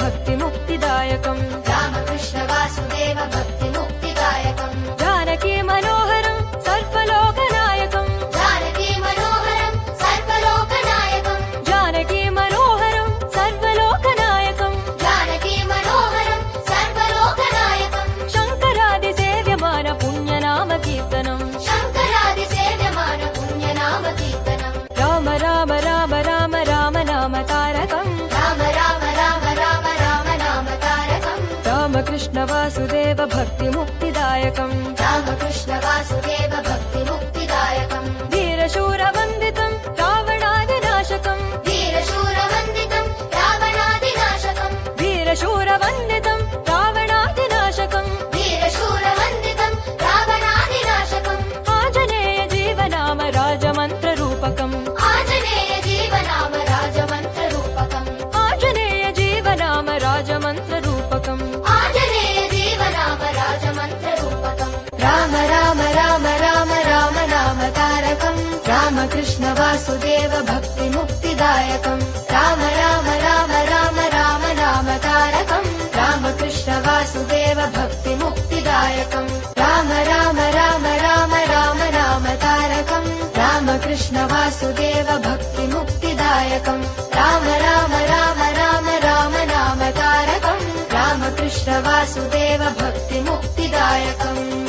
भक्तिमुक्तिदायकम् रामकृष्ण वासुदेव भक्तिमुक्तिदायकम् जानकी मनोहरम् सर्वलोकनायकम् जानकी मनोहरम् सर्वलोकनायकम् जानकी मनोहरम् सर्वलोकनायकम् जानकी मनोहरम् सर्वलोकनायकम् शङ्करादिसेव्यमान पुण्यनाम कीर्तनम् शङ्करादिसेव्यमान पुण्यनाम कीर्तनम् राम राम राम राम राम नाम तारकम् राम राम राम राम राम नाम तारकम् रामकृष्ण वासुदेव भक्तिमुक्तिदायकम् रामकृष्ण वासुदेव भक्तिमुक्तिदायकम् वीरशूरवन्दितम् रावणादिनाशकम् वीरशूरवन्दितम् रावणादिनाशकम् वीरशूरवन्दितम् रावणादिनाशकम् वीरशूरवन्दितम् रावणादिनाशकम् आञ्जनेय जीवनाम राजमन्त्ररूपकम् आञ्जनेय जीवनाम राजमन्त्ररूपकम् आञ्जनेय जीवनाम राजमन्त्ररूपकम् आञ्जनेय जीवनाम राजमन्त्ररूपकम् राम राम राम राम राम नाम तारकम् रामकृष्ण वासुदेव भक्तिमुक्तिदायकम् राम राम राम राम राम नाम तारकम् रामकृष्ण वासुदेव भक्तिमुक्तिदायकम् राम राम राम राम राम नाम तारकम् रामकृष्ण वासुदेव भक्तिमुक्तिदायकम् राम राम राम राम राम नाम तारकम् रामकृष्ण वासुदेव भक्तिमुक्तिदायकम्